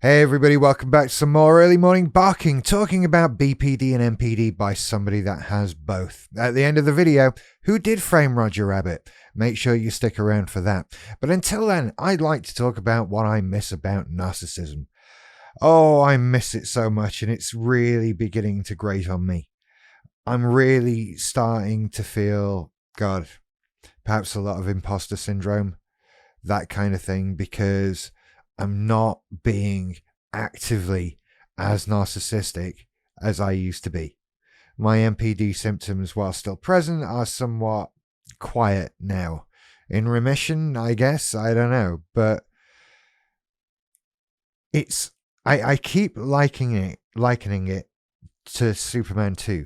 Hey everybody, welcome back to some more early morning barking, talking about BPD and NPD by somebody that has both. At the end of the video, who did frame Roger Rabbit? Make sure you stick around for that. But until then, I'd like to talk about what I miss about narcissism. Oh, I miss it so much, and it's really beginning to grate on me. I'm really starting to feel, God, perhaps a lot of imposter syndrome, that kind of thing, because I'm not being actively as narcissistic as I used to be. My NPD symptoms, while still present, are somewhat quiet now. In remission, I guess, I don't know. But I keep likening it to Superman 2.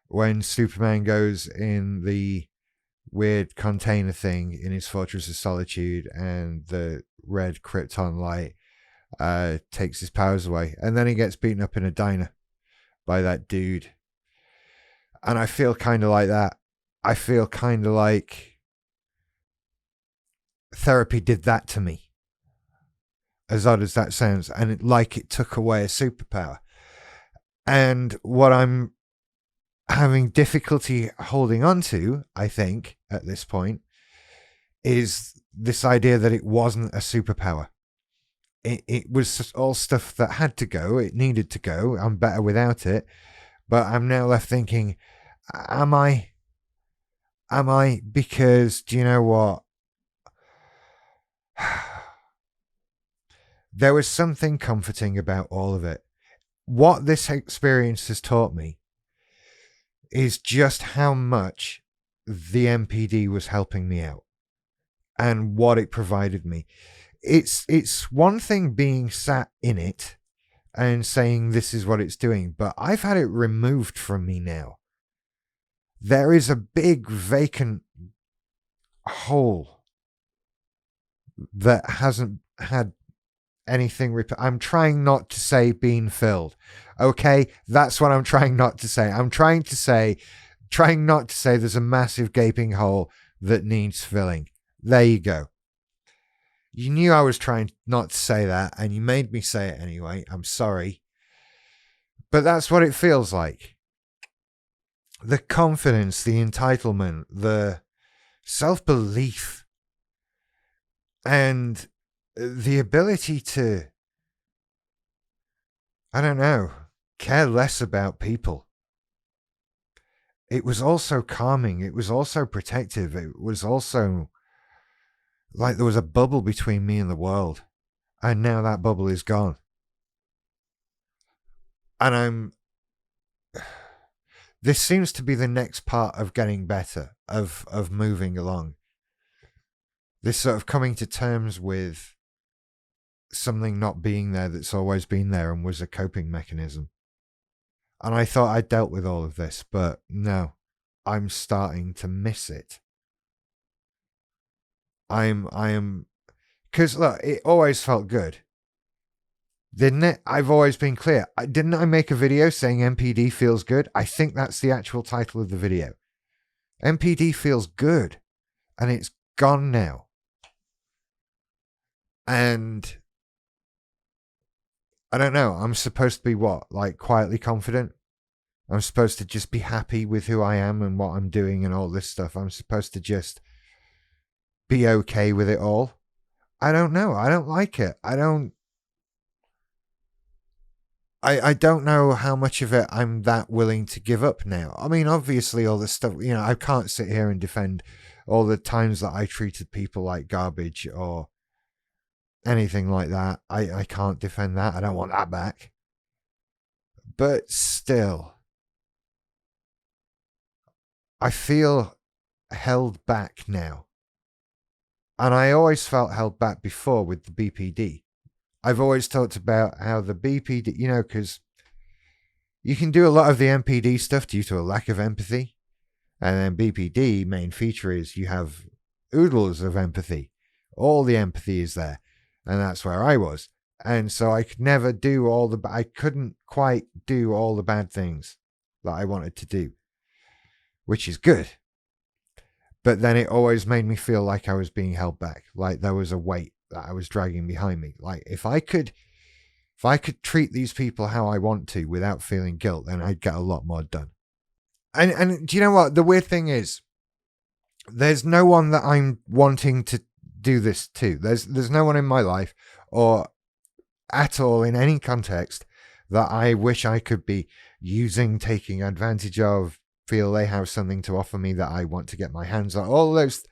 When Superman goes in the weird container thing in his Fortress of Solitude and the red Krypton light takes his powers away, and then he gets beaten up in a diner by that dude. And I feel kind of like that. I feel kind of like therapy did that to me, as odd as that sounds, and it took away a superpower. And what I'm having difficulty holding on to, I think, at this point, is this idea that it wasn't a superpower. It was all stuff that had to go. It needed to go. I'm better without it. But I'm now left thinking, am I? Because, do you know what? There was something comforting about all of it. What this experience has taught me is just how much the NPD was helping me out and what it provided me. It's one thing being sat in it and saying this is what it's doing, but I've had it removed from me now. There is a big vacant hole that hasn't had anything. I'm trying not to say being filled. Okay, that's what I'm trying not to say. I'm trying not to say there's a massive gaping hole that needs filling. There you go. You knew I was trying not to say that, and you made me say it anyway. I'm sorry. But that's what it feels like. The confidence, the entitlement, the self-belief, and the ability to, I don't know, care less about people. It was also calming. It was also protective. It was also like there was a bubble between me and the world. And now that bubble is gone. And this seems to be the next part of getting better, of moving along. This sort of coming to terms with something not being there that's always been there and was a coping mechanism. And I thought I dealt with all of this, but no, I'm starting to miss it. I am, because look, it always felt good, didn't it? I've always been clear. Didn't I make a video saying NPD feels good? I think that's the actual title of the video. NPD feels good, and it's gone now. And I don't know. I'm supposed to be what? Like quietly confident? I'm supposed to just be happy with who I am and what I'm doing and all this stuff. I'm supposed to just be okay with it all. I don't know. I don't like it. I don't know how much of it I'm that willing to give up now. I mean, obviously all this stuff, I can't sit here and defend all the times that I treated people like garbage or anything like that. I can't defend that. I don't want that back. But still, I feel held back now. And I always felt held back before with the BPD. I've always talked about how the BPD, because you can do a lot of the NPD stuff due to a lack of empathy. And then BPD, main feature is you have oodles of empathy. All the empathy is there. And that's where I was. And so I could never do I couldn't quite do all the bad things that I wanted to do, which is good. But then it always made me feel like I was being held back, like there was a weight that I was dragging behind me. Like if I could If I could treat these people how I want to without feeling guilt, then I'd get a lot more done. And do you know what? The weird thing is, there's no one that I'm wanting to do this to. There's no one in my life or at all in any context that I wish I could be using, taking advantage of, feel they have something to offer me that I want to get my hands on. All those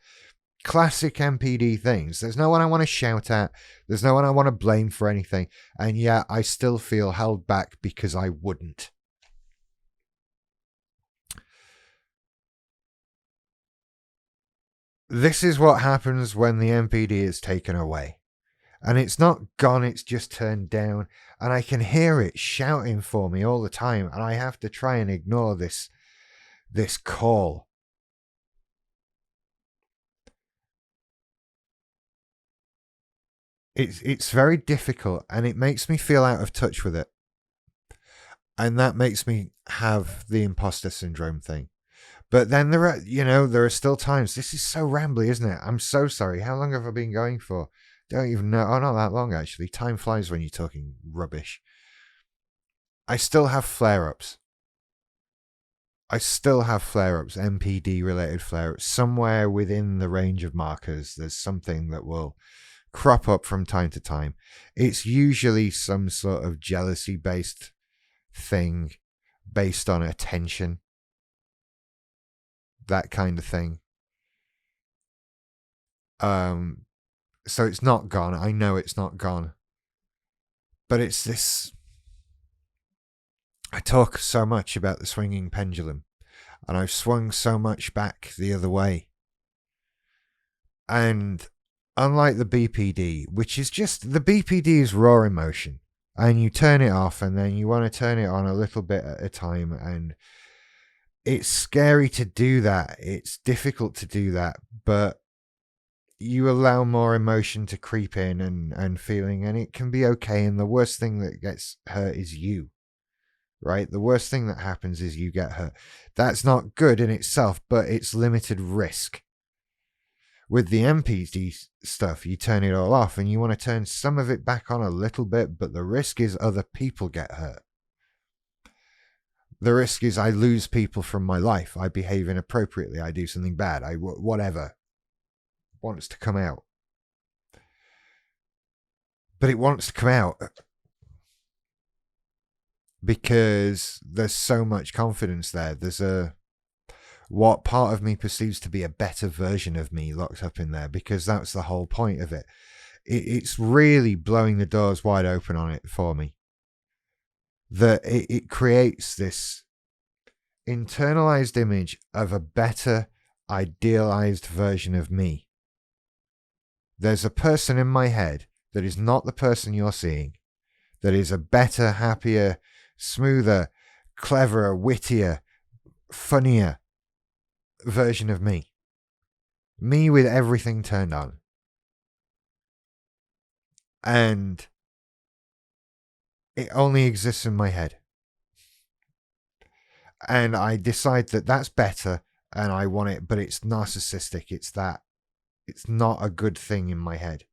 classic NPD things. There's no one I want to shout at. There's no one I want to blame for anything. And yet I still feel held back because I wouldn't. This is what happens when the NPD is taken away. And it's not gone, it's just turned down. And I can hear it shouting for me all the time. And I have to try and ignore this call. It's very difficult, and it makes me feel out of touch with it. And that makes me have the imposter syndrome thing. But then there are still times. This is so rambly, isn't it? I'm so sorry. How long have I been going for? Don't even know. Oh, not that long, actually. Time flies when you're talking rubbish. I still have flare-ups. NPD-related flare-ups. Somewhere within the range of markers, there's something that will crop up from time to time. It's usually some sort of jealousy-based thing based on attention. That kind of thing. So it's not gone. I know it's not gone. But it's this... I talk so much about the swinging pendulum, and I've swung so much back the other way. And unlike the BPD, which is just... The BPD is raw emotion, and you turn it off, and then you want to turn it on a little bit at a time, and it's scary to do that. It's difficult to do that, but you allow more emotion to creep in and feeling, and it can be okay. And the worst thing that gets hurt is you, right? The worst thing that happens is you get hurt. That's not good in itself, but it's limited risk. With the NPD stuff, you turn it all off and you want to turn some of it back on a little bit, but the risk is other people get hurt. The risk is I lose people from my life. I behave inappropriately. I do something bad. Whatever wants to come out. But it wants to come out because there's so much confidence there. There's what part of me perceives to be a better version of me locked up in there, because that's the whole point of it. It's really blowing the doors wide open on it for me. That it creates this internalized image of a better, idealized version of me. There's a person in my head that is not the person you're seeing, that is a better, happier, smoother, cleverer, wittier, funnier version of me. Me with everything turned on. And it only exists in my head. And I decide that that's better and I want it, but it's narcissistic. It's not a good thing in my head.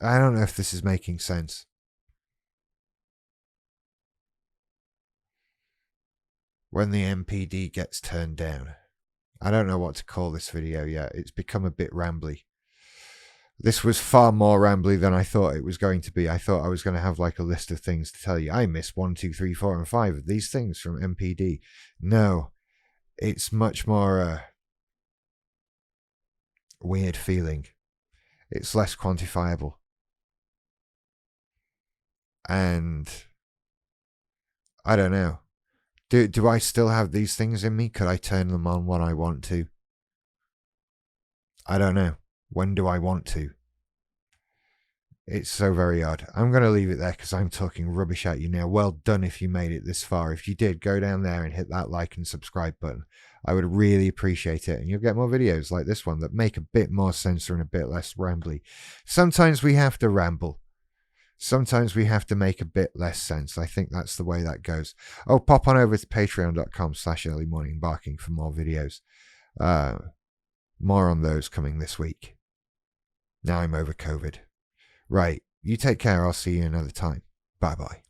I don't know if this is making sense. When the NPD gets turned down. I don't know what to call this video yet. It's become a bit rambly. This was far more rambly than I thought it was going to be. I thought I was going to have like a list of things to tell you. I missed 1, 2, 3, 4, and 5 of these things from NPD. No, it's much more weird feeling. It's less quantifiable. And I don't know. Do I still have these things in me? Could I turn them on when I want to? I don't know. When do I want to? It's so very odd. I'm going to leave it there because I'm talking rubbish at you now. Well done if you made it this far. If you did, go down there and hit that like and subscribe button. I would really appreciate it. And you'll get more videos like this one that make a bit more sense and a bit less rambly. Sometimes we have to ramble. Sometimes we have to make a bit less sense. I think that's the way that goes. Oh, pop on over to patreon.com/earlymorningbarking for more videos. More on those coming this week. Now I'm over COVID. Right. You take care. I'll see you another time. Bye-bye.